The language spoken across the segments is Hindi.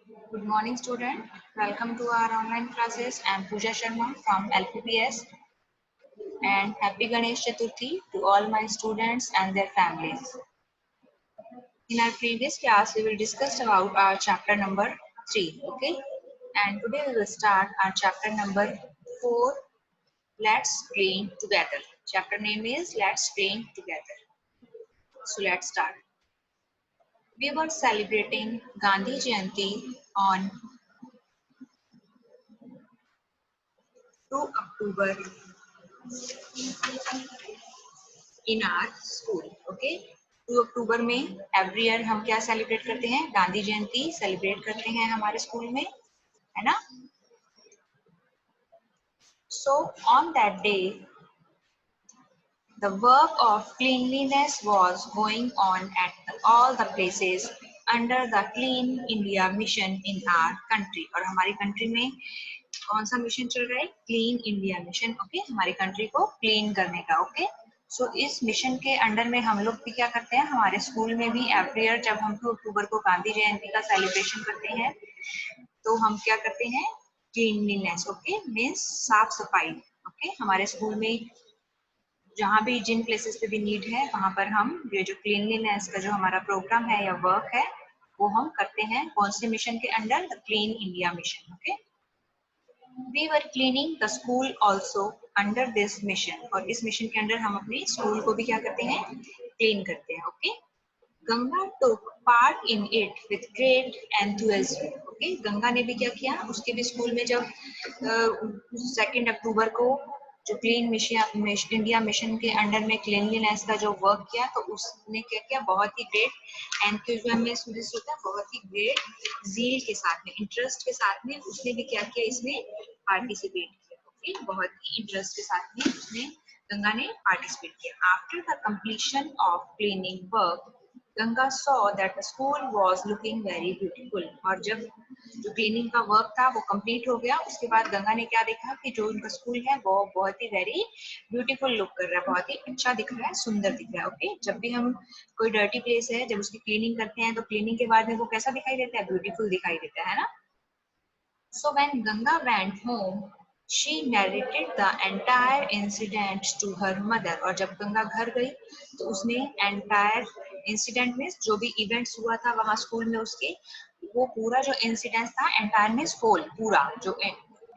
Good morning, student. Welcome to our online classes. I am Pooja Sharma from LPPS, and happy Ganesh Chaturthi to all my students and their families. In our previous class, we will discuss about our chapter number 3, okay? And today we will start our chapter number 4, Let's Clean Together. Chapter name is Let's Clean Together. So let's start. We were celebrating Gandhi Jayanti on 2 October in are school okay 2 अक्टूबर में एवरी ईयर हम क्या सेलिब्रेट करते हैं गांधी जयंती सेलिब्रेट करते हैं हमारे स्कूल में है ना so on that day the work of cleanliness was going on at all the places under the Clean India mission in our country और हमारी कंट्री में कौन सा मिशन चल रहा है क्लीन इंडिया मिशन ओके हमारी कंट्री को क्लीन करने का ओके सो इस मिशन के अंडर में हम लोग भी क्या करते हैं हमारे स्कूल में भी एवरी ईयर जब हम 2 अक्टूबर को गांधी जयंती का सेलिब्रेशन करते हैं तो हम क्या करते हैं क्लीनलीनेस ओके मीन्स साफ सफाई ओके हमारे स्कूल में जहाँ भी जिन प्लेसेस पे भी नीड है वहां पर हम ये जो क्लीनलीनेस का जो हमारा प्रोग्राम है या वर्क है वो हम करते हैं कौन से मिशन के under the clean India mission okay we were cleaning the school also under this mission और इस मिशन के अंडर हम अपने स्कूल को भी क्या करते हैं क्लीन करते हैं okay Ganga took part in it with great enthusiasm okay Ganga ने भी क्या किया उसके भी स्कूल में जब 2 अक्टूबर को जो क्लीन इंडिया मिशन के अंडर में क्लीनलीनेस का जो वर्क किया तो उसने क्या किया बहुत ही ग्रेट एंथुसियाज्म में होता है बहुत ही ग्रेट जील के साथ में इंटरेस्ट के साथ में उसने भी क्या किया इसमें पार्टिसिपेट किया ओके बहुत ही इंटरेस्ट के साथ में उसने गंगा ने पार्टिसिपेट किया after the completion of cleaning work Ganga saw that the school was looking very beautiful और जब जो क्लीनिंग का वर्क था वो कंप्लीट हो गया उसके बाद गंगा ने क्या देखा कि जो उनका स्कूल है वो बहुत ही वेरी ब्यूटीफुल लुक कर रहा है बहुत ही अच्छा दिख रहा है सुंदर दिख रहा है ओके जब भी हम कोई डर्टी प्लेस है जब उसकी क्लीनिंग करते हैं तो क्लीनिंग के बाद में वो कैसा दिखाई देता है ब्यूटीफुल दिखाई देता है ना So when Ganga went home, she narrated the entire incident to her mother. और जब गंगा घर गई तो उसने entire incident में जो भी events हुआ था वहाँ स्कूल में उसके वो पूरा जो incident था entire में whole पूरा जो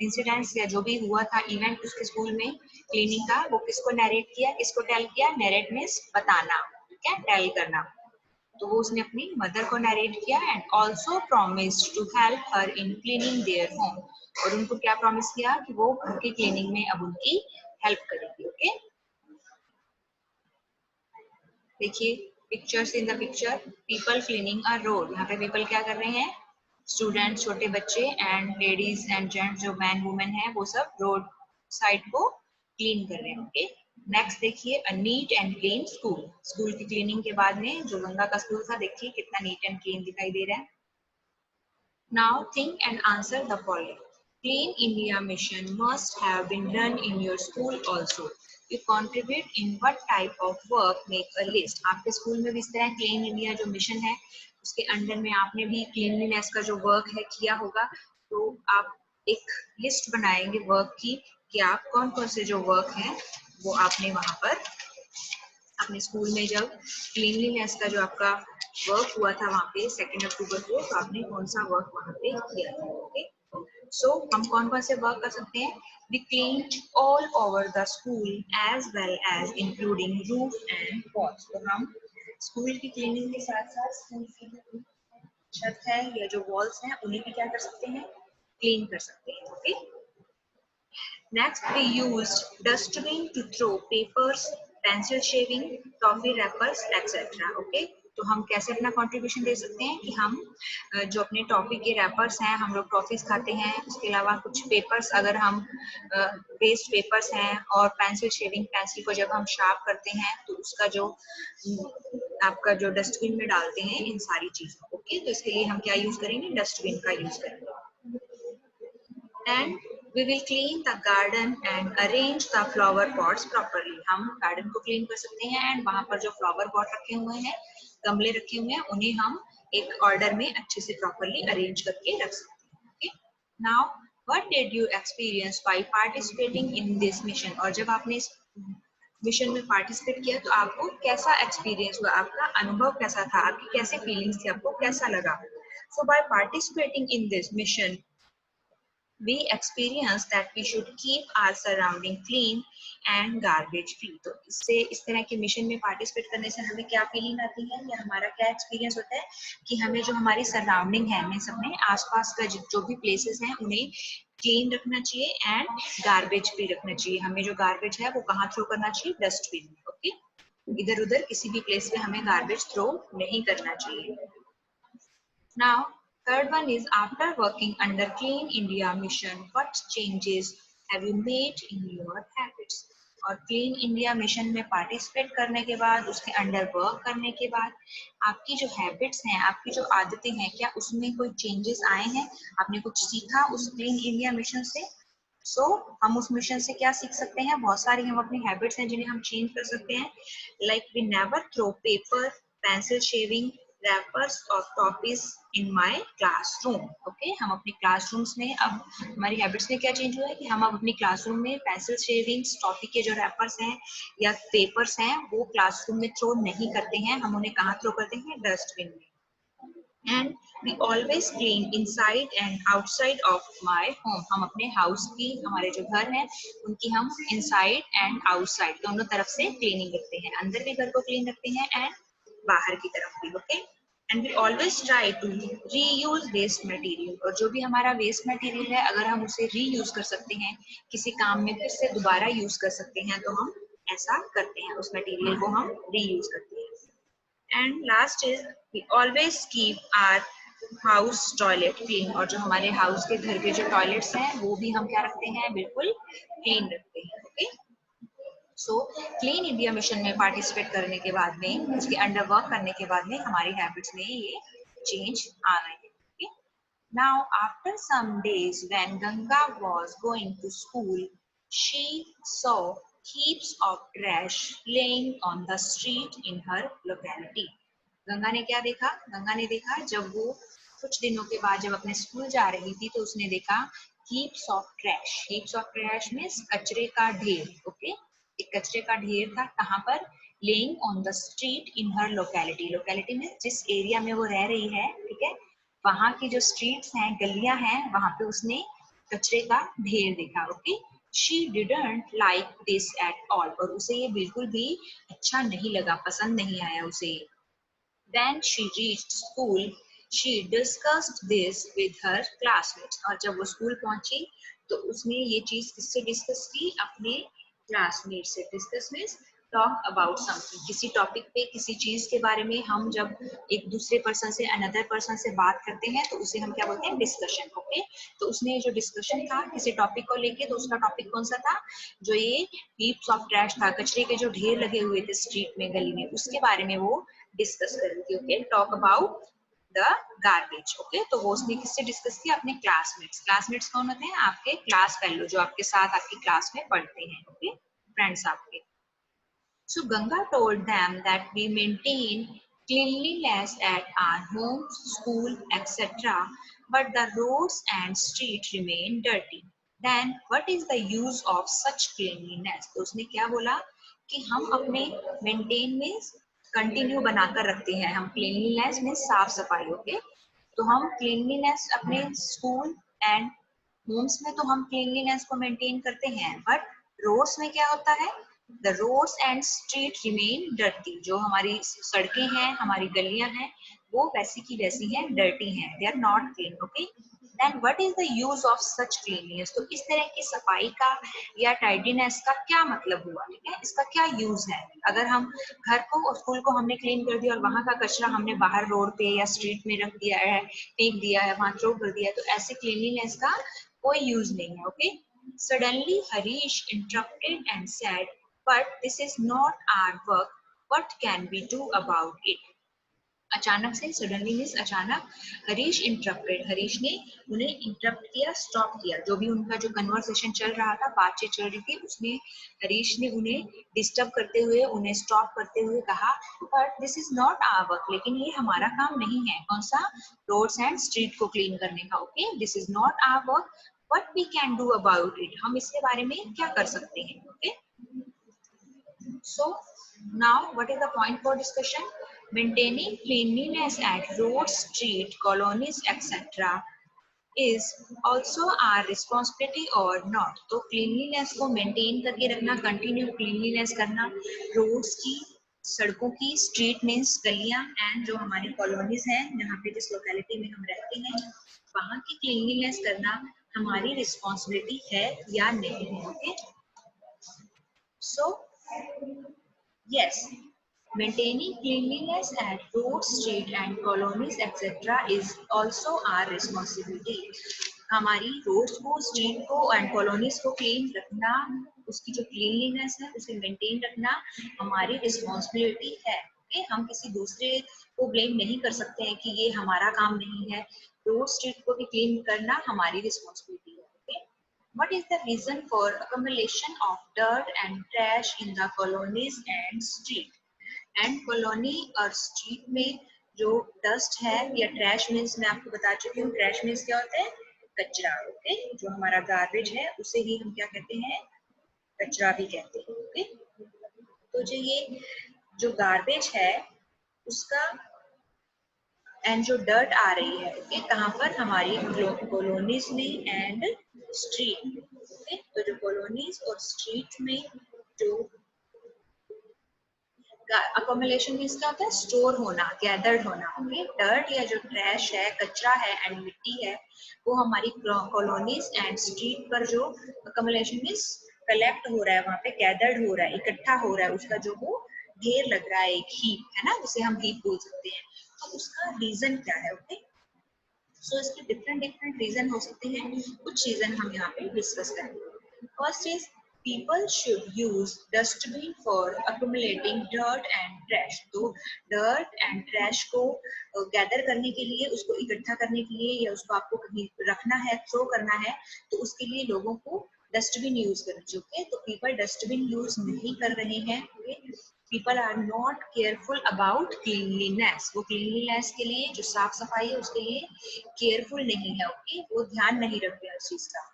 इंसिडेंट्स या जो भी हुआ था इवेंट उसके स्कूल में क्लीनिंग का वो किसको नरेट किया किसको टेल किया नरेट मीन्स बताना ठीक है टेल करना तो वो उसने अपनी मदर को नरेट किया and also promised to help her in cleaning their home और उनको क्या प्रॉमिस किया कि वो घर की क्लीनिंग में अब उनकी हेल्प करेगी ओके देखिए pictures in the picture people cleaning a road यहाँ पे पीपल क्या कर रहे हैं स्टूडेंट छोटे बच्चे एंड लेडीज एंड जेंट्स जो मैन वुमेन है वो सब रोड साइड को क्लीन कर रहे हैं ओके नेक्स्ट देखिए a neat and clean school school की क्लीनिंग के बाद में जो गंगा का स्कूल था देखिए कितना नीट एंड क्लीन दिखाई दे रहा है now think and answer the following clean India mission must have been done in your school also you contribute in what type of work make a list आपके स्कूल में भी इस तरह क्लीन इंडिया जो मिशन है उसके अंडर में आपने भी क्लीनलीनेस का जो वर्क है किया होगा तो आप एक लिस्ट बनाएंगे वर्क की कि आप कौन कौन से जो वर्क हैं वो आपने वहां पर अपने स्कूल में जब क्लीनलीनेस का जो आपका वर्क हुआ था वहां पे 2 अक्टूबर को तो आपने कौन सा वर्क वहां पे किया था ओके सो हम कौन कौन से वर्क कर सकते हैं we cleaned all over the school as well as including roof and walls तो हम स्कूल की क्लीनिंग के साथ साथ स्कूल की जो छत है या जो वॉल्स हैं उन्हें भी क्या कर सकते हैं क्लीन कर सकते हैं okay Next, we used dustbin to throw papers, pencil shaving, toffee wrappers, etc. Okay? तो हम कैसे अपना कंट्रीब्यूशन दे सकते हैं कि हम जो अपने टॉफी के रैपर्स हैं हम लोग टॉफीज खाते हैं उसके अलावा कुछ पेपर्स अगर हम वेस्ट पेपर्स हैं और पेंसिल शेविंग पेंसिल को जब हम शार्प करते हैं तो उसका जो आपका जो डस्टबिन में डालते हैं इन सारी चीजों ओके तो इसके लिए हम क्या यूज करेंगे डस्टबिन का यूज करेंगे and we will clean the garden and arrange the flower pots properly हम गार्डन को क्लीन कर सकते हैं एंड वहां पर जो फ्लावर पॉट रखे हुए हैं गमले रखे हुए हैं उन्हें हम एक ऑर्डर में अच्छे से प्रॉपरली अरेंज करके रख सकते हैं। Okay, now what did you experience by participating in this mission, और जब आपने इस मिशन में पार्टिसिपेट किया तो आपको कैसा एक्सपीरियंस हुआ, आपका अनुभव कैसा था, आपकी कैसे फीलिंग्स थी, आपको कैसा लगा। So by participating in this mission we experience that we should keep our surrounding clean and garbage free। तो इससे इस तरह के मिशन में पार्टिसिपेट करने से हमें क्या फीलिंग आती है या हमारा क्या एक्सपीरियंस होता है कि हमें जो हमारी सराउंडिंग है, हमें अपने आसपास का जो भी प्लेसेस हैं उन्हें क्लीन रखना चाहिए एंड गार्बेज फ्री रखना चाहिए। हमें जो गार्बेज है वो कहाँ थ्रो करना चाहिए, डस्टबिन में। ओके, इधर उधर किसी भी प्लेस पे हमें गार्बेज थ्रो नहीं करना चाहिए। Now, third one is after working under Clean India Mission, what changes have you made in your habits? और क्लीन इंडिया मिशन में पार्टिसिपेट करने के बाद, उसके अंडर वर्क करने के बाद आपकी जो हैबिट्स हैं, आपकी जो आदतें हैं, क्या उसमें कोई चेंजेस आए हैं? आपने कुछ सीखा उस क्लीन इंडिया मिशन से? हम उस मिशन से क्या सीख सकते हैं? बहुत सारी हम अपनी हैबिट्स हैं जिन्हें हम चेंज कर सकते हैं। Like we never throw paper, pencil shaving, wrappers और toffees in my classroom. Okay, हम अपने क्लासरूम्स में अब हमारी हैबिट्स में क्या चेंज हुआ है कि हम अब अपनी क्लासरूम में पेंसिल शेविंग्स, टॉफी के जो रैपर्स हैं या पेपर्स हैं वो क्लासरूम में थ्रो नहीं करते हैं। हम उन्हें कहाँ थ्रो करते हैं? डस्टबिन में। And we always clean inside and outside of my home. हम अपने हाउस की, हमारे जो घर हैं उनकी हम इनसाइड एंड आउटसाइड दोनों तरफ से क्लीनिंग रखते हैं। अंदर भी घर को क्लीन रखते हैं एंड बाहर की तरफ भी। Okay, and we always try to reuse waste material. और जो भी हमारा वेस्ट मटेरियल है अगर हम उसे रीयूज कर सकते हैं, किसी काम में फिर से दोबारा यूज कर सकते हैं, तो हम ऐसा करते हैं, उस मटेरियल को हम रीयूज करते हैं। And last is we always keep our house toilet clean. और जो हमारे हाउस के घर के जो टॉयलेट्स हैं वो भी हम क्या रखते हैं? बिल्कुल क्लीन रखते हैं। Okay, so clean India mission में पार्टिसिपेट करने के बाद में, उसके अंडर वर्क करने के बाद में हमारी हैबिट्स में ये चेंज आ रहे हैं। okay? Now, after some days when Ganga was going to school, she saw heaps of trash laying on the street in her locality. Ganga ने क्या देखा? गंगा ने देखा जब वो कुछ दिनों के बाद जब अपने स्कूल जा रही थी तो उसने देखा heaps of trash. Heaps of trash means कचरे का ढेर। ओके, एक कचरे का ढेर था। कहाँ पर? laying on the street in her locality. locality में जिस एरिया में वो रह रही है, ठीक है, वहां की जो स्ट्रीट्स हैं, गलियां हैं, वहां पे उसने कचरे का ढेर देखा। Okay, she didn't like this at all. और उसे ये बिल्कुल भी अच्छा नहीं लगा, पसंद नहीं आया उसे। When she reached school, she discussed this with her classmates. और जब वो स्कूल पहुंची तो उसने ये चीज किससे डिस्कस की? अपने क्लासमेट से। Discuss means talk about something. किसी टॉपिक पे, किसी चीज के बारे में हम जब एक दूसरे पर्सन से, अनदर पर्सन से बात करते हैं तो उसे हम क्या बोलते हैं? डिस्कशन। ओके, तो उसने जो डिस्कशन था किसी टॉपिक को लेके, तो उसका टॉपिक कौन सा था? जो ये हीप्स ऑफ ट्रैश था, कचरे के जो ढेर लगे हुए थे स्ट्रीट में, गली में, उसके बारे में वो डिस्कस कर रही थी। Okay, talk about the garbage. Okay, तो वो उसने किससे डिस्कस किया? अपने क्लासमेट्स। क्लासमेट्स कौन होते हैं? आपके क्लास फेलो, जो आपके साथ आपकी क्लास में पढ़ते हैं। ओके, फ्रेंड्स आपके। So Ganga told them that we maintain cleanliness at our homes, school, etc. But the roads and streets remain dirty. Then what is the use of such cleanliness? तो उसने क्या बोला कि हम अपने मेंटेन में कंटिन्यू बनाकर रखते हैं। हम क्लीनलीनेस में साफ सफाई। ओके, तो हम क्लीनलीनेस अपने स्कूल एंड होम्स में तो हम क्लीनलीनेस को मेंटेन करते हैं, बट रोड्स में क्या होता है? The roads and street remain dirty. जो हमारी सड़कें हैं, हमारी गलियां हैं, वो वैसी की वैसी हैं, डर्टी हैं, they are not clean. Okay, then what is the use of such cleanliness? तो इस तरह की सफाई का या टाइडीनेस का क्या मतलब हुआ? ठीक है, इसका क्या यूज है? अगर हम घर को और स्कूल को हमने क्लीन कर दिया और वहां का कचरा हमने बाहर रोड पे या स्ट्रीट में रख दिया है, फेंक दिया है, वहां थ्रो कर दिया है, तो ऐसे क्लीनलीनेस का कोई यूज नहीं है। Okay, suddenly Harish interrupted and said, but this is not our work, what can we do about it? अचानक से, सडनली मीन्स अचानक। हरीश इंटरप्टेड, हरीश ने उन्हें इंटरप्ट किया, स्टॉप किया। जो भी उनका जो कन्वर्सेशन चल रहा था, बातचीत चल रही थी, उसने हरीश ने उन्हें डिस्टर्ब करते हुए, उन्हें स्टॉप करते हुए कहा, but this is not our work, लेकिन ये हमारा काम नहीं है। कौन सा? रोड्स एंड स्ट्रीट को क्लीन करने का। Okay, this is not our work, what we can do about it, हम इसके बारे में क्या कर सकते हैं। Okay, so now what is the point for discussion? Maintaining cleanliness at roads, street, colonies, etc. is also our responsibility or not? तो cleanliness को maintain करके रखना, continue cleanliness करना, roads की, सड़कों की, street means गलियां, and जो हमारी colonies हैं, जहाँ पे जिस locality में हम रहते हैं, वहाँ की cleanliness करना हमारी responsibility है या नहीं है। Okay? So yes, maintaining cleanliness at roads, street and colonies etc. is also our responsibility. हमारी रोड्स को, स्ट्रीट को एंड कॉलोनीज को क्लीन रखना, उसकी जो क्लीनलीनेस है उसे मेंटेन रखना हमारी रिस्पॉन्सिबिलिटी है। ओके, हम किसी दूसरे को ब्लेम नहीं कर सकते हैं कि ये हमारा काम नहीं है। रोड स्ट्रीट को भी क्लीन करना हमारी रिस्पॉन्सिबिलिटी है। Okay, what is the reason for accumulation of dirt and trash in the colonies and street? And colony और street में जो dust है या trash means मैं आपको बता चुकी हूँ, trash means क्या होता है? कचरा। ओके, जो हमारा garbage है उसे ही हम क्या कहते हैं? कचरा भी कहते हैं। ओके, तो जो ये जो garbage है उसका एंड जो डर्ट आ रही है, ओके, कहाँ पर? हमारी कॉलोनीज में एंड स्ट्रीट में। ओके, तो जो कॉलोनीज और स्ट्रीट में जो अकोमोलेशन में इसका होता है स्टोर होना, गैदर्ड होना। ओके, डर्ट या जो ट्रैश है, कचरा है एंड मिट्टी है, वो हमारी कॉलोनीज एंड स्ट्रीट पर जो अकोमोलेशन में कलेक्ट हो रहा है, वहां पे गैदर्ड हो रहा है, इकट्ठा हो रहा है, उसका जो वो ढेर लग रहा है, एक हीप है ना, जिसे हम हीप बोल सकते हैं। तो उसका रीजन क्या है? ओके, सो इसके डिफरेंट डिफरेंट रीजन हो सकते हैं, कुछ रीजन हम यहाँ पे डिस्कस करेंगे। First is people should use dustbin for accumulating dirt and trash. तो dirt and trash को गैदर करने के लिए, उसको इकट्ठा करने के लिए या उसको आपको कहीं रखना है, थ्रो करना है, तो उसके लिए लोगों को डस्टबिन यूज करनी चाहिए। तो पीपल डस्टबिन यूज नहीं कर रहे हैं। People are not careful about cleanliness, वो क्लीनलीनेस के लिए, जो साफ सफाई है उसके लिए केयरफुल नहीं है। ओके, वो ध्यान नहीं रखते हैं उस चीज का।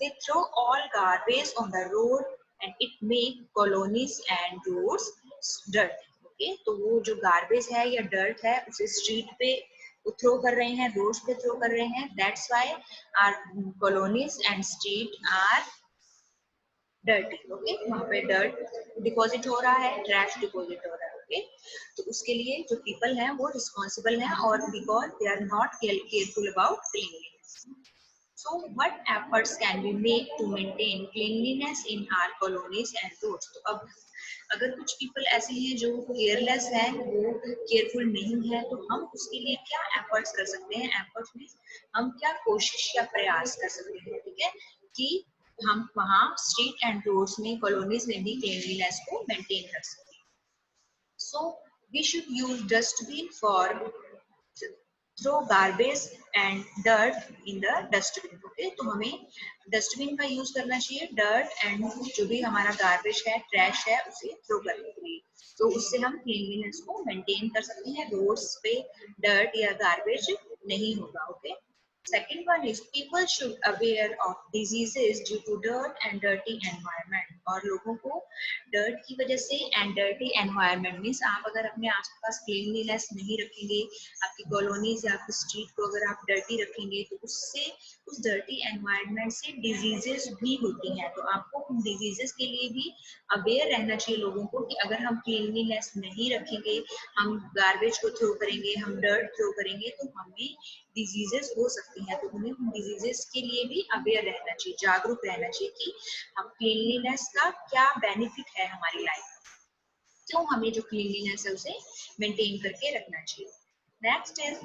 They throw all garbage on the road and it make colonies and roads dirty. Okay, तो वो जो garbage है या dirt है उसे street पे थ्रो कर रहे हैं, roads पे थ्रो कर रहे हैं। That's why our colonies and street are dirty. Okay, वहाँ पे dirt डिपॉजिट हो रहा है, trash डिपॉजिट हो रहा है। Okay, तो उसके लिए जो people हैं वो responsible हैं, और because they are not careful about cleanliness. So what efforts can we make to maintain cleanliness in our colonies and roads? तो अब अगर कुछ पीपल ऐसे हैं जो केयरलेस है, वो केयरफुल नहीं है, तो हम उसके लिए क्या एफर्ट्स कर सकते हैं? एफर्ट्स मीन्स हम क्या कोशिश या प्रयास कर सकते हैं, ठीक है, कि हम वहाँ स्ट्रीट एंड रोड्स में, कॉलोनीज में भी क्लीनलीनेस को मेंटेन कर सकें। So we should use dustbin for throw garbage and dirt in the dustbin. Okay, तो हमें डस्टबिन का यूज करना चाहिए डर्ट एंड जो भी हमारा गार्बेज है, ट्रैश है, उसे थ्रो करने के लिए। तो उससे हम क्लीनलीनेस को मेंटेन कर सकते हैं, रोड्स पे डर्ट या गार्बेज नहीं होगा। Okay, second one is people should aware of diseases due to dirt and dirty environment. और लोगों को डर्ट की वजह से एंड डर्टी एनवायरनमेंट मीन्स आप अगर अपने आसपास क्लीनलीनेस नहीं रखेंगे, आपकी कॉलोनीज या आपकी स्ट्रीट को अगर आप डर्टी रखेंगे, तो उससे, उस डर्टी एनवायरनमेंट से डिजीजेस भी होती हैं। तो आपको उन डिजीजेस के लिए भी अवेयर रहना चाहिए लोगों को, कि अगर हम क्लीनलीनेस नहीं रखेंगे, हम गार्बेज को थ्रो करेंगे, हम डर्ट थ्रो करेंगे, तो हमें डिजीजेस हो सकती हैं। तो उन्हें उन डिजीजेस के लिए भी अवेयर रहना चाहिए, जागरूक रहना चाहिए कि हम क्लीनलीनेस का क्या बेनिफिट है हमारी लाइफ में, क्यों हमें जो क्लीनलीनेस है उसे मेंटेन करके रखना चाहिए। Next is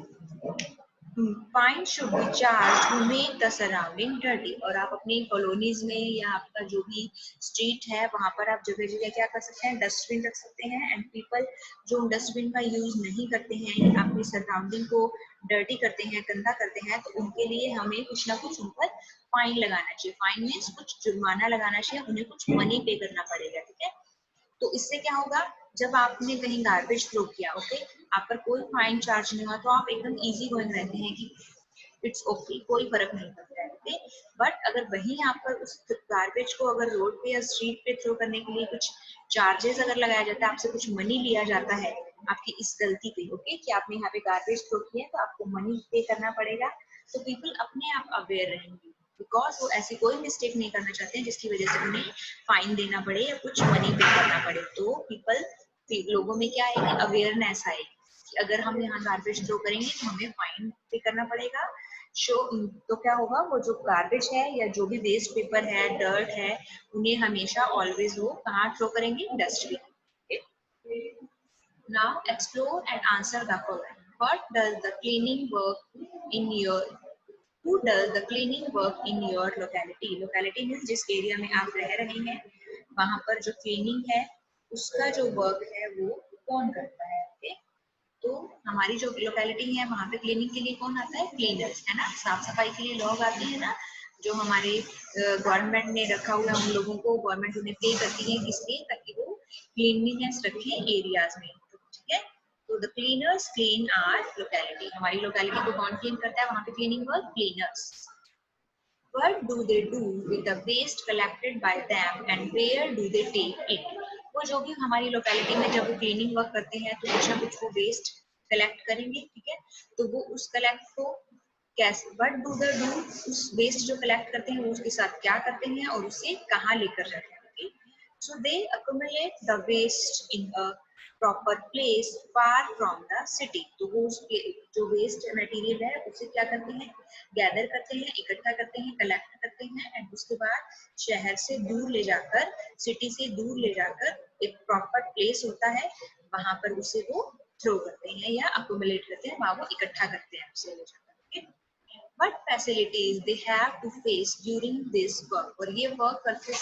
fine should be charge to make the surrounding dirty. और आप अपनी कॉलोनीज में या आपका जो भी स्ट्रीट है वहां पर आप जगह जगह क्या कर सकते हैं, डस्टबिन रख सकते हैं। एंड पीपल जो डस्टबिन का यूज नहीं करते हैं या अपनी सराउंडिंग को डर्टी करते हैं, गंदा करते हैं, तो उनके लिए हमें कुछ ना कुछ उन पर फाइन लगाना चाहिए। फाइन मीन्स कुछ जुर्माना लगाना चाहिए, उन्हें कुछ मनी पे करना पड़ेगा, ठीक है। तो इससे क्या होगा, जब आपने कहीं गार्बेज थ्रो किया, ओके, आप पर कोई फाइन चार्ज नहीं हुआ, तो आप एकदम इजी गोइंग रहते हैं कि इट्स ओके, कोई फर्क नहीं पड़ता है, ओके। बट अगर वहीं आप पर उस गार्बेज को अगर रोड पे या स्ट्रीट पे थ्रो करने के लिए कुछ चार्जेस अगर लगाया जाता है, आपसे कुछ मनी लिया जाता है आपकी इस गलती पे, ओके, कि आपने यहाँ पे गार्बेज थ्रो किया तो आपको मनी पे करना पड़ेगा, तो पीपल अपने आप अवेयर रहेंगे, बिकॉज वो ऐसी कोई मिस्टेक नहीं करना चाहते हैं जिसकी वजह से उन्हें फाइन देना पड़े या कुछ मनी पे करना पड़े। तो पीपल, लोगों में क्या आएगी, अवेयरनेस आएगी कि अगर हम यहाँ गार्बेज थ्रो करेंगे तो हमें फाइन पे करना पड़ेगा। शो तो क्या होगा, वो जो गार्बेज है या जो भी वेस्ट पेपर है, डर्ट है, उन्हें हमेशा ऑलवेज वो कहाँ थ्रो करेंगे, dustbin. Now explore and answer the following. What does the cleaning work in your Who does the cleaning work in your locality? Locality means जिस एरिया में आप रह रहे हैं वहां पर जो क्लीनिंग है उसका जो वर्क है वो कौन करता है, ओके। तो हमारी जो लोकेलिटी है वहां पे क्लीनिंग के लिए कौन आता है, क्लीनर्स, है ना। साफ सफाई के लिए लोग आते हैं ना, जो हमारे गवर्नमेंट ने रखा हुआ है उन लोगों को, गवर्नमेंट उन्हें पे करती है किसलिए, ताकि वो क्लीनलीनेस रखे एरियाज में, ठीक है। तो the cleaners clean our locality, हमारी लोकेलिटी को कौन क्लीन करता है, वहां पे cleaning work cleaners. What do they do with the waste collected by them and where do they take it? वो जो भी हमारी लोकेलिटी में जब वो क्लीनिंग वर्क करते हैं तो कुछ ना कुछ वो वेस्ट कलेक्ट करेंगे, ठीक है। तो वो उस कलेक्ट को कैसे, वट डू द डू, उस वेस्ट जो कलेक्ट करते हैं वो उसके साथ क्या करते हैं और उसे कहाँ लेकर जाते हैं, सो दे accumulate the waste in a proper place far from the city। तो वो उसके जो वेस्ट मटेरियल है उसे क्या करते हैं, गैदर करते हैं, इकट्ठा करते हैं, कलेक्ट करते हैं, एंड उसके बाद शहर से दूर ले जाकर, सिटी से दूर ले जाकर एक प्रॉपर प्लेस होता है वहां पर उसे वो थ्रो करते हैं या अक्यूमुलेट करते हैं, वहां वो इकट्ठा करते हैं उसे ले जाकर। What facilities they have to face during this work? और ये वर्क करते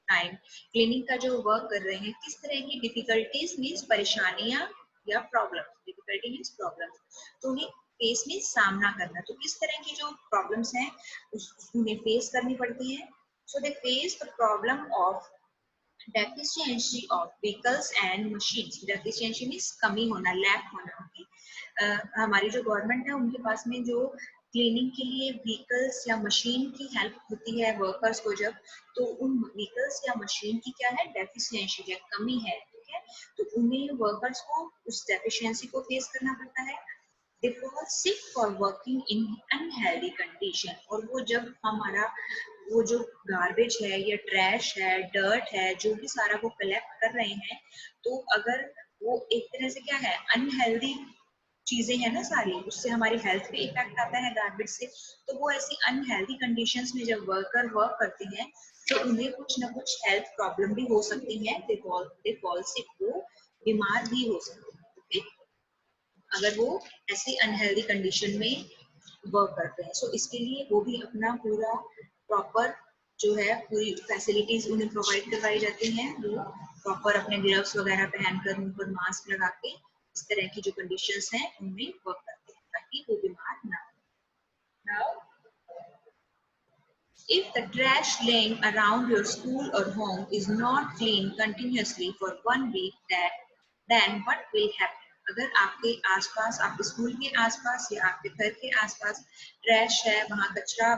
टाइम, क्लीनिंग का जो वर्क कर रहे हैं, किस तरह की डिफिकल्टीज मीन्स परेशानियां या प्रॉब्लम, डिफिकल्टी मीन्स प्रॉब्लम, तो उन्हें फेस में सामना करना, तो किस तरह की जो प्रॉब्लम्स हैं उन्हें फेस करनी पड़ती है। So they face the problem of deficiency of vehicles and machines। deficiency means कमी होना, लैक होना, हमारी जो गवर्नमेंट है उनके पास में जो क्लीनिंग के लिए व्हीकल्स या मशीन की हेल्प होती है वर्कर्स को जब, तो उन व्हीकल्स या मशीन की क्या है, डेफिशिएंसी है, कमी है, ठीक है। तो उन्हें वर्कर्स को उस डेफिशिएंसी को फेस करना पड़ता है। they fall sick for working in unhealthy condition। और वो जब हमारा वो जो गार्बेज है या ट्रैश है, डर्ट है, जो भी सारा वो कलेक्ट कर रहे हैं, तो अगर वो एक तरह से क्या है, अनहेल्दी चीजें हैं ना सारी, उससे हमारी हेल्थ पे इफेक्ट आता है गार्बेज से, तो वो ऐसी अनहेल्दी कंडीशंस में जब वर्कर वर्क करते हैं तो उन्हें कुछ ना कुछ हेल्थ प्रॉब्लम भी हो सकती है, दे फॉल सिक, वो बीमार भी हो सकते हैं, ओके, अगर वो ऐसी अनहेल्दी कंडीशन में वर्क करते हैं। सो इसके लिए वो भी अपना पूरा प्रॉपर जो है पूरी फैसिलिटीज उन्हें प्रोवाइड करवाई जाती हैं, वो प्रॉपर अपने ग्लव्स वगैरह पहनकर, मुंह पर मास्क लगा के इस तरह की जो कंडीशंस हैं उनमें वर्क करते हैं ताकि वो बीमार ना हो। Now if the trash laying around your school or home is not cleaned continuously for 1 week, then what will happen? अगर आपके आसपास, आपके स्कूल के आसपास या आपके घर के आसपास ट्रैश है, वहां कचरा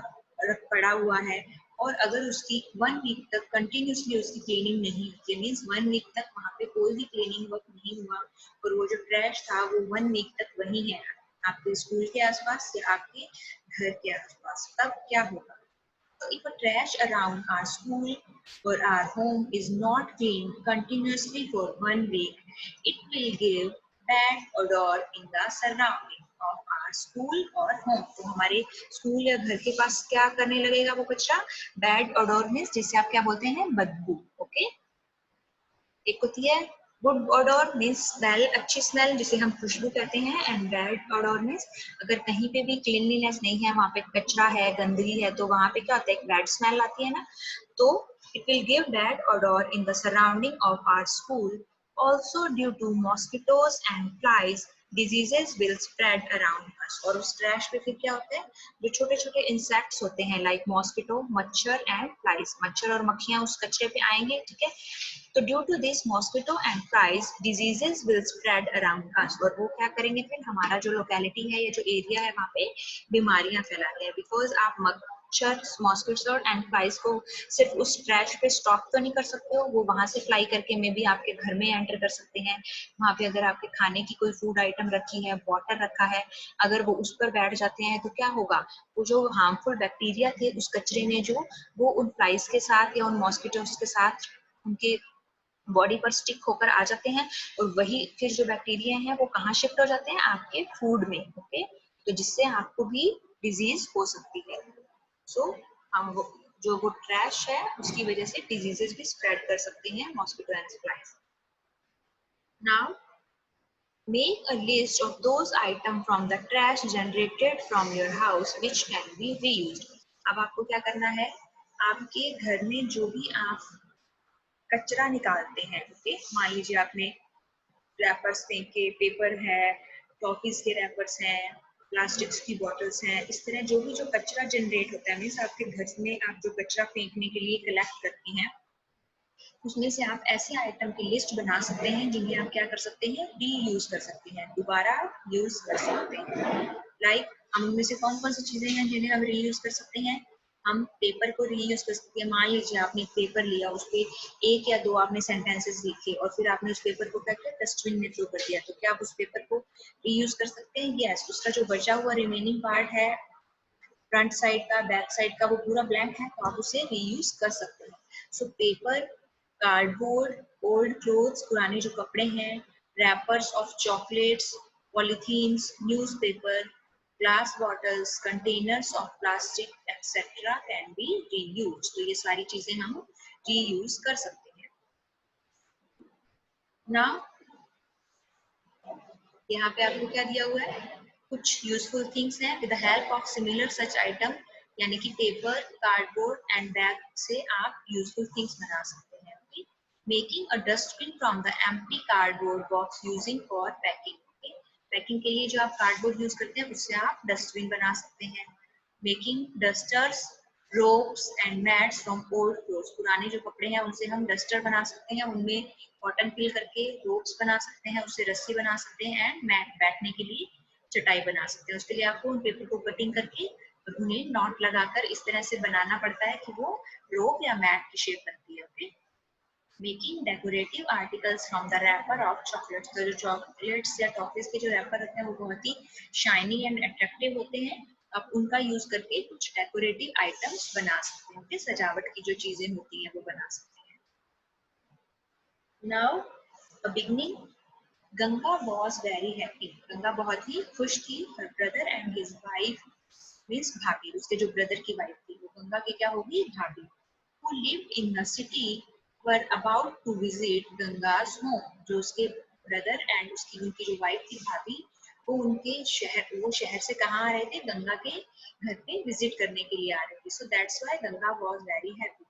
पड़ा हुआ है, और अगर उसकी 1 वीक तक कंटिन्यूसली उसकी क्लीनिंग नहीं होती, मीन्स 1 वीक तक वहां पे कोई भी क्लीनिंग वर्क नहीं हुआ और वो जो ट्रैश था वो 1 वीक तक वही है आपके स्कूल के आसपास या आपके घर के आसपास, तब क्या होगा? So if a trash around our school or our home is not cleaned continuously for 1 week, it will give bad odor in the surrounding of our school or home। तो हमारे स्कूल या घर के पास क्या करने लगेगा वो कचरा, बैड odor मीन्स जिसे आप क्या बोलते हैं, बदबू, ओके। एक होती है गुड odor मीन्स स्मेल, अच्छी स्मेल जिसे हम खुशबू कहते हैं, एंड बैड odor मीन्स अगर कहीं पे भी क्लीनलीनेस नहीं है, वहाँ पे कचरा है, गंदगी है, तो वहाँ पे क्या होता है, एक बैड स्मेल आती है ना, तो it will give bad odor in the surrounding of our school. Also due to mosquitoes and flies, diseases will spread around us. और उस ट्रैश पे फिर क्या होता है, जो छोटे छोटे इंसेक्ट्स होते हैं लाइक मॉस्किटो, मच्छर एंड फ्लाइज, मच्छर और मक्खियां उस कचरे पे आएंगे, ठीक है। तो due to this mosquito and flies diseases will spread around us, और वो क्या करेंगे, फिर हमारा जो लोकेलिटी है या जो एरिया है वहाँ पे बीमारियां फैलाते हैं, बिकॉज आप मच्छर, मॉस्किटो एंड फ्लाइज को सिर्फ उस ट्रैश पे स्टॉप तो नहीं कर सकते हो, वो वहां से फ्लाई करके मे बी आपके घर में एंटर कर सकते हैं। वहां पे अगर आपके खाने की कोई फूड आइटम रखी है, वाटर रखा है, अगर वो उस पर बैठ जाते हैं तो क्या होगा, वो जो हार्मफुल बैक्टीरिया थे उस कचरे में, जो वो उन फ्लाइज के साथ या उन मॉस्किटोज के साथ उनके बॉडी पर स्टिक होकर आ जाते हैं, और वही फिर जो बैक्टीरिया हैं वो कहाँ शिफ्ट हो जाते हैं, आपके फूड में, ओके। तो जिससे आपको भी डिजीज हो सकती है। सो हम जो वो ट्रैश है उसकी वजह से डिजीजेस भी स्प्रेड कर सकती हैं, mosquito and flies. Now make a list of those items from the trash generated from your house which can be reused. अब आपको क्या करना है, आपके घर में जो भी आप कचरा निकालते हैं, ओके, मान लीजिए आपने रैपर्स फेंके, पेपर है, टॉफीज के रैपर्स हैं, प्लास्टिक्स की बॉटल्स हैं, इस तरह जो भी जो कचरा जनरेट होता है, मीन्स आपके घर में आप जो कचरा फेंकने के लिए कलेक्ट करती हैं, उसमें से आप ऐसे आइटम की लिस्ट बना सकते हैं जिन्हें आप क्या कर सकते हैं, रीयूज कर सकते हैं, दोबारा यूज कर सकते हैं। लाइक हम उनमें से कौन कौन सी चीजें हैं जिन्हें हम रीयूज कर सकते हैं, हम पेपर को रीयूज कर सकते हैं। मान लीजिए आपने एक पेपर लिया, उस पर एक या दो आपने सेंटेंसेस लिखे और फिर आपने उस पेपर को क्या किया, डस्टबिन में थ्रो कर दिया, तो क्या आप उस पेपर को रीयूज कर सकते हैं? यस। उसका जो बचा हुआ रिमेनिंग पार्ट है, फ्रंट साइड का, बैक साइड का, वो पूरा ब्लैंक है, तो आप उसे रीयूज कर सकते हैं। So paper, cardboard, old clothes, पुराने जो कपड़े हैं, rappers of chocolates, polythenes, newspaper, glass bottles, containers of plastic etcetera can be reuse. तो ये सारी चीजें हम रीयूज कर सकते हैं ना। यहाँ पे आपको क्या दिया हुआ है, कुछ यूजफुल थिंग्स हैं, with the help of similar such item, यानी कि पेपर, कार्डबोर्ड एंड बैग से आप यूजफुल थिंग्स बना सकते हैं। Making a dustbin from the empty cardboard box using for packing. Packing के लिए जो आप कार्डबोर्ड यूज करते हैं उससे आप डस्टबिन बना सकते हैं। Making dusters, ropes and mats from old clothes, पुराने जो कपड़े हैं उनसे हम डस्टर बना सकते हैं, उनमें कॉटन फिल करके रोप्स बना सकते हैं, उससे रस्सी बना सकते हैं, एंड मैट, बैठने के लिए चटाई बना सकते हैं। उसके लिए आपको उन पेपर को कटिंग करके और उन्हें नॉट लगाकर इस तरह से बनाना पड़ता है कि वो रोप या मैट की शेप बनती है। Okay. Making decorative articles from the wrapper of chocolates, तो जो चॉकलेट्स या टॉफीज के जो रैपर होते हैं वो बहुत ही शाइनी एंड अट्रैक्टिव होते हैं, आप उनका यूज करके कुछ डेकोरेटिव आइटम्स बना सकते हैं, सजावट की जो चीजें होती हैं वो बना सकते हैं। Now a beginning, Ganga was very happy, Ganga बहुत ही खुश थी, her brother and his wife means भाभी, उसके जो ब्रदर की वाइफ थी वो गंगा की क्या होगी, भाभी, who lived in the city were about to visit Ganga's home, जो उसके ब्रदर एंड उसकी उनकी जो वाइफ थी भाभी, वो उनके शहर, वो शहर से कहाँ आ रहे थे, गंगा के घर पे विजिट करने के लिए आ रहे थे। So that's why Ganga was very happy.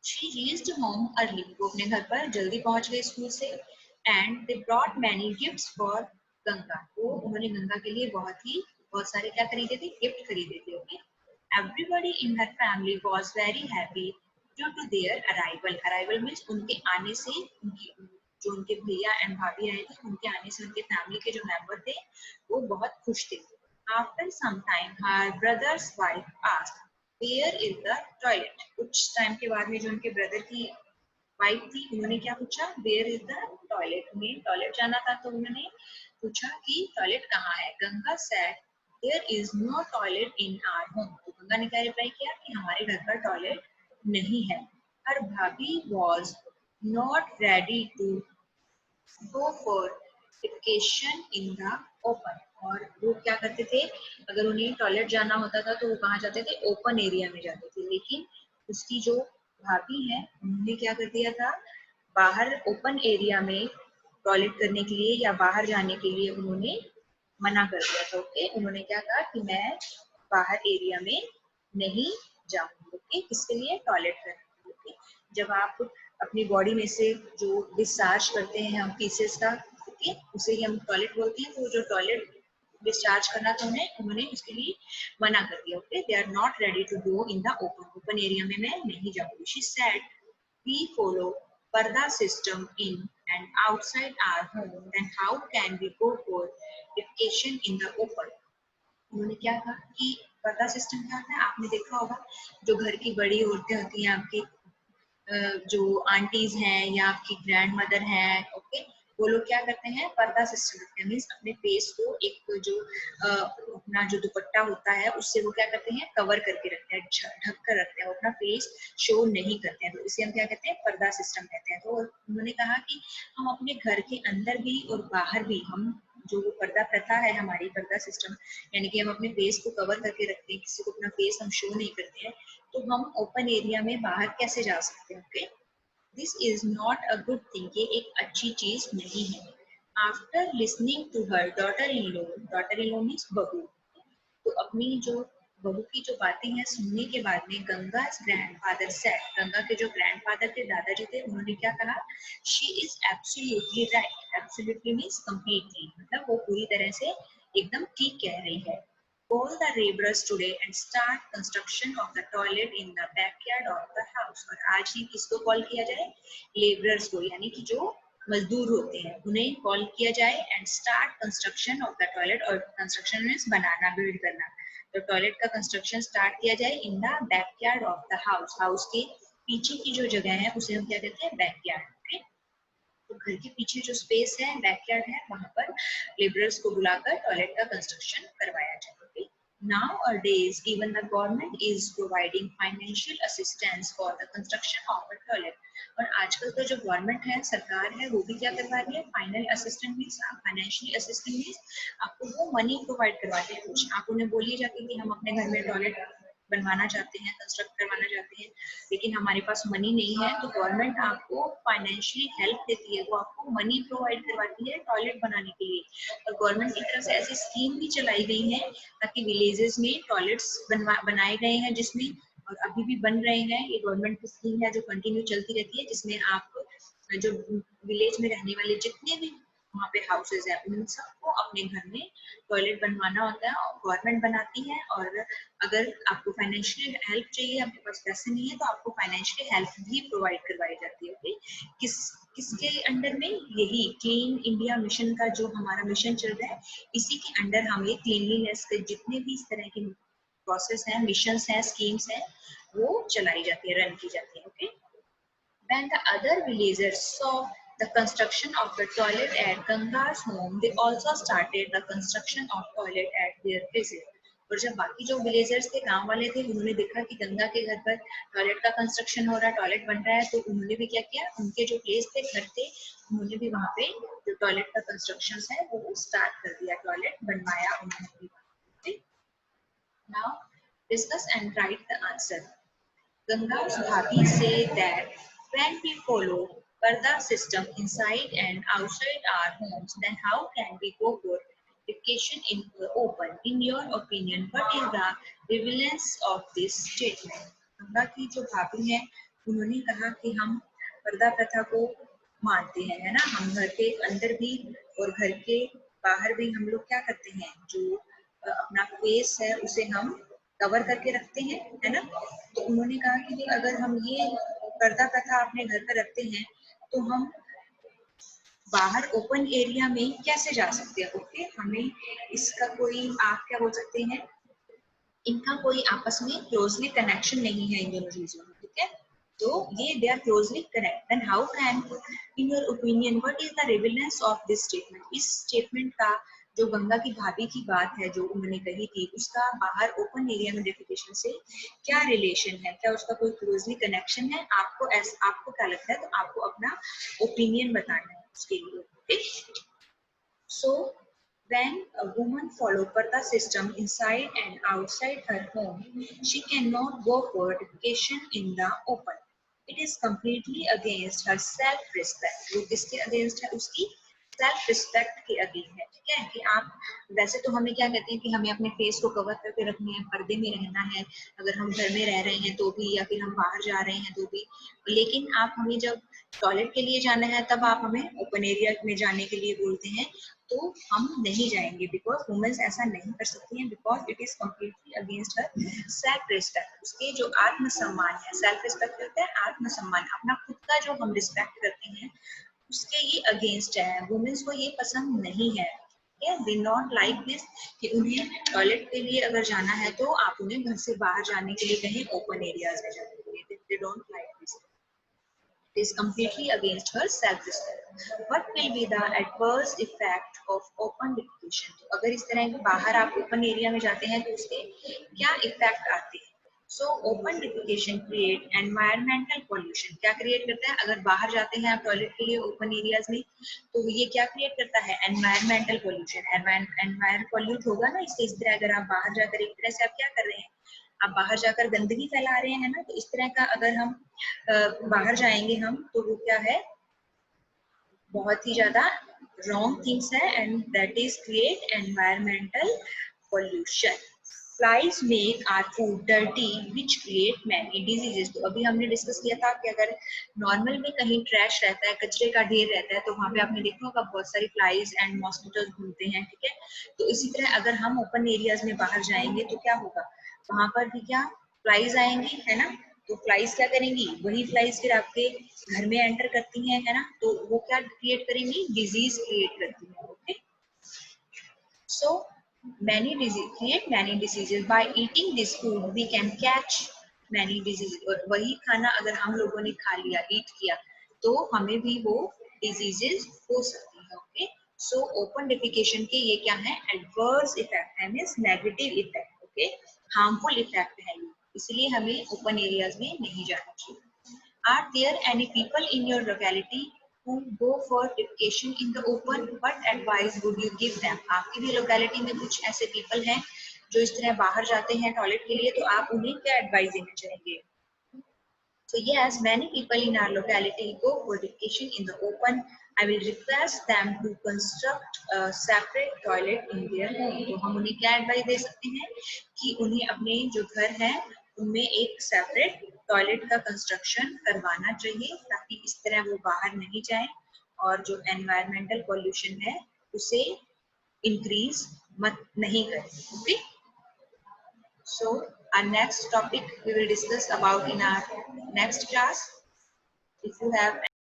She reached home early, वो अपने घर पर जल्दी पहुंच गई स्कूल से, and they brought many gifts for Ganga, वो उन्होंने गंगा के लिए बहुत सारे क्या खरीदे थे, गिफ्ट खरीदे थे। Okay. Everybody in her family was very happy due to their arrival. Arrival means उनके आने से, उनकी जो उनके भैया एंड भाभी आए थे, उनके आने से उनके फैमिली के जो मेंबर थे वो बहुत खुश थे। After some time, her brother's wife asked, Where is the toilet? कुछ टाइम के बाद में जो उनके ब्रदर की वाइफ थी, उन्होंने क्या पूछा, Where is the toilet? उन्हें टॉयलेट जाना था तो उन्होंने पूछा कि टॉयलेट कहाँ है। Ganga said, There is no toilet in our home. तो गंगा ने क्या रिप्लाई किया कि हमारे घर पर टॉयलेट नहीं है। Her भाभी was not ready to go for vacation in the open, और वो क्या करते थे, अगर उन्हें टॉयलेट जाना होता था तो वो कहाँ जाते थे, ओपन एरिया में जाते थे। लेकिन उसकी जो भाभी है उन्होंने क्या कर दिया था, बाहर ओपन एरिया में टॉयलेट करने के लिए या बाहर जाने के लिए उन्होंने मना कर दिया था। ओके, उन्होंने क्या कहा कि मैं बाहर एरिया में नहीं जाऊंगी। ओके, किसके लिए? टॉयलेट करने के लिए। ओके, जब आप अपनी बॉडी में से जो डिस्चार्ज करते हैं हम पीसेस का, ओके, उसे ही हम टॉयलेट बोलते हैं। तो जो टॉयलेट डिस्चार्ज करना था उन्होंने उसके लिए मना कर दिया। Okay, they are not ready to go in the open area में मैं नहीं जाऊंगी। She said we follow parda system in and outside our home, then how can we go for vacation in the open? उन्होंने क्या कहा कि पर्दा सिस्टम क्या होता है? आपने देखा होगा जो घर की बड़ी औरतें होती हैं आपकी, जो आंटीज हैं या आपकी ग्रैंड मदर हैं, ओके, वो लोग क्या करते हैं? पर्दा सिस्टम रखते हैं। मीन्स अपने फेस को एक जो अपना जो दुपट्टा होता है उससे वो क्या करते हैं? कवर करके रखते हैं, ढक कर रखते हैं, वो अपना फेस शो नहीं करते हैं। तो इसे हम क्या कहते हैं? पर्दा सिस्टम कहते हैं। तो उन्होंने कहा कि हम अपने घर के अंदर भी और बाहर भी हम जो पर्दा प्रथा है हमारी, पर्दा सिस्टम यानी कि हम अपने फेस को कवर करके रखते हैं, किसी को अपना फेस हम शो नहीं करते हैं, तो हम ओपन एरिया में बाहर कैसे जा सकते हैं? Okay, this is not a good thing, ये एक अच्छी चीज नहीं है। After listening to her daughter in law means बहू, तो अपनी जो बहू की जो बातें हैं सुनने के बाद में गंगा ग्रैंडफादर सेड, गंगा के जो ग्रैंडफादर थे, दादाजी थे, उन्होंने क्या कहा? She is absolutely right. Absolutely means completely, मतलब वो पूरी तरह से एकदम ठीक कह रही है। Call the laborers today and start construction of the toilet in the backyard of the house। और आज ही किसको कॉल किया जाए? लेबरर्स को, यानी कि जो मजदूर होते हैं उन्हें कॉल किया जाए and start construction of the toilet. और कंस्ट्रक्शन मीन्स बनाना, बिल्ड करना। तो टॉयलेट का कंस्ट्रक्शन स्टार्ट किया जाए in the backyard of the house. House के पीछे की जो जगह है उसे हम क्या कहते हैं? बैकयार्ड। ओके, तो घर के पीछे जो स्पेस है, बैकयार्ड है, वहां पर लेबरर्स को बुलाकर टॉयलेट का कंस्ट्रक्शन करवाया जाए। Nowadays, even the government is providing financial assistance for the construction of a toilet। और आजकल तो जो गवर्नमेंट है, सरकार है, वो भी क्या करवा रही है? Final assistant means, financially assistant means आपको वो मनी प्रोवाइड करवाते हैं। कुछ आप उन्हें बोलिए जाके कि हम अपने घर में टॉयलेट बनवाना चाहते हैं, कंस्ट्रक्ट करवाना चाहते हैं, लेकिन हमारे पास मनी नहीं है, तो गवर्नमेंट आपको फाइनेंशियली हेल्प देती है, वो आपको मनी प्रोवाइड करवाती है टॉयलेट बनाने के लिए। और गवर्नमेंट की तरफ से ऐसी स्कीम भी चलाई गई है ताकि विलेजेस में टॉयलेट्स बनाए गए हैं, जिसमें और अभी भी बन रहे हैं। ये गवर्नमेंट की स्कीम है जो कंटिन्यू चलती रहती है, जिसमें आप जो विलेज में रहने वाले जितने भी वहाँ पे हाउसेज है उन सबको अपने घर में टॉयलेट बनवाना होता है, और गवर्नमेंट बनाती है। और अगर आपको फाइनेंशियल हेल्प चाहिए, आपके पास पैसे नहीं है, तो आपको फाइनेंशियल हेल्प भी प्रोवाइड करवाई जाती है। ओके, किसके अंडर में? यही क्लीन इंडिया मिशन का जो हमारा मिशन चल रहा है, इसी के अंडर हम ये क्लीनलीनेस के जितने भी इस तरह के प्रोसेस हैं, मिशंस हैं, स्कीम्स हैं, वो चलाई जाती है, रन की जाती है। Okay, when the other villagers saw the construction of the toilet at Ganga's home, they also started the construction of toilet at their places। और जब बाकी जो विलेजर्स थे, गांव वाले थे, उन्होंने देखा कि गंगा के घर पर टॉयलेट का कंस्ट्रक्शन हो रहा है, टॉयलेट बन रहा है, तो उन्होंने भी क्या किया? उनके जो प्लेस थे, घर थे, उन्होंने भी वहां पे जो टॉयलेट का कंस्ट्रक्शन है वो स्टार्ट कर दिया, टॉयलेट बनवाया उन्होंने भी। Now discuss and right the answer. Ganga's Bhabi say that when we follow Parda system inside and outside our homes, then how can we go for vacation in the open? In your opinion, what is the relevance of this statement? Ganga की जो भाभी है, उन्होंने कहा कि हम पर्दा प्रथा को मानते हैं, है ना? हम घर के अंदर भी और घर के बाहर भी हम लोग क्या करते हैं? जो अपना फेस है उसे हम कवर करके रखते हैं, है ना? तो उन्होंने कहा कि अगर हम ये पर्दा प्रथा अपने घर पर रखते हैं, तो हम बाहर ओपन एरिया में कैसे जा सकते हैं? ओके, हमें इसका कोई, आप क्या बोल सकते हैं, इनका कोई आपस में क्लोजली कनेक्शन नहीं है इन दोनों चीजों में, ठीक है? तो ये they are closely connect. Then how can, in your opinion, what is the relevance of this statement? इस स्टेटमेंट का, जो गंगा की भाभी की बात है जो उन्होंने कही थी, उसका बाहर ओपन एरिया में डेफिकेशन से क्या रिलेशन है? क्या उसका कोई क्लोजली कनेक्शन है? आपको क्या लगता है? तो आपको अपना ओपिनियन बताना है उसके लिए। So when a woman follow Parda system inside and outside her home, she cannot go for vacation in the open. It is completely against her self respect. वो किसके अगेंस्ट है? उसकी सेल्फ रिस्पेक्ट के अगेंस्ट है। ठीक है कि आप, वैसे तो हमें क्या कहते हैं कि हमें अपने फेस को कवर करके रखने हैं, पर्दे में रहना है, अगर हम घर में रह रहे हैं तो भी, या फिर हम बाहर जा रहे हैं तो भी। लेकिन आप हमें जब टॉयलेट के लिए जाना है तब आप हमें ओपन एरिया में जाने के लिए बोलते हैं, तो हम नहीं जाएंगे, बिकॉज वुमेन्स ऐसा नहीं कर सकती हैं, because it is completely against her self respect. उसके जो आत्मसम्मान है, सेल्फ रिस्पेक्ट होता है आत्मसम्मान, अपना खुद का जो हम रिस्पेक्ट करते हैं उसके ये अगेंस्ट है। वुमेन्स को ये पसंद नहीं है। दे नॉट लाइक दिस कि उन्हें टॉयलेट के लिए अगर जाना है तो आप उन्हें घर से बाहर जाने के लिए कहें, ओपन एरियाज में जाने के लिए। They don't like this. It is completely against her self-respect. What will be the adverse effect of open defecation? तो अगर इस तरह के बाहर आप ओपन एरिया में जाते हैं तो उसके क्या इफेक्ट आते हैं? So open defecation create environmental pollution. क्या क्रिएट करता है? अगर बाहर जाते हैं आप टॉयलेट के लिए ओपन एरियाज में, तो ये क्या क्रिएट करता है? Environmental pollution. एनवायरमेंट पोल्यूट होगा ना इससे। इस तरह अगर आप बाहर जाकर एक तरह से आप क्या कर रहे हैं, आप बाहर जाकर गंदगी फैला रहे हैं ना, तो इस तरह का अगर हम बाहर जाएंगे हम, तो वो क्या है? बहुत ही ज्यादा रॉन्ग थिंग्स है, and that is create environmental pollution. Flies make our food dirty which create many diseases. तो अभी हमने डिस्कस किया था कि अगर नॉर्मल में कहीं ट्रैश रहता है, कचरे का ढेर रहता है, तो वहां पे आपने देखा होगा बहुत सारी फ्लाइज एंड मॉस्किटोज घूमते हैं। ठीक है, तो इसी तरह अगर हम ओपन एरियाज में बाहर जाएंगे तो क्या होगा? वहां पर भी क्या फ्लाइज आएंगी, है ना? तो फ्लाइज क्या करेंगी? वही फ्लाइज फिर आपके घर में एंटर करती हैं, है ना? तो वो क्या क्रिएट करेंगी? डिजीज क्रिएट करती हैं। Okay, so many disease create many diseases by eating this food we can catch many diseases। और वही खाना अगर हम लोगों ने खा लिया, ईट किया, तो हमें भी वो डिजीजेस हो सकती है। ओके, सो ओपन डेफिकेशन के ये क्या है? एडवर्स इफेक्ट है, means negative effect. Okay, harmful effect है ये, इसलिए हमें ओपन एरियाज में नहीं जाना चाहिए। Are there any people in your locality who go for defecation in the open? What advice would you give them? आपकी भी लोकेलिटी में कुछ ऐसे पीपल हैं जो इस तरह बाहर जाते हैं टॉयलेट के लिए, तो आप उन्हें क्या एडवाइस देना चाहेंगे? So yes, many people in our locality go for defecation in the open. I will request them to construct a separate toilet in their home. तो हम उन्हें क्या एडवाइस दे सकते हैं कि उन्हें अपने जो घर है उनमें एक सेपरेट टॉयलेट का कंस्ट्रक्शन करवाना चाहिए, ताकि इस तरह वो बाहर नहीं जाए और जो एनवायरमेंटल पॉल्यूशन है उसे इंक्रीज मत नहीं करें। Okay, so our next topic we will discuss about in our next class. If you have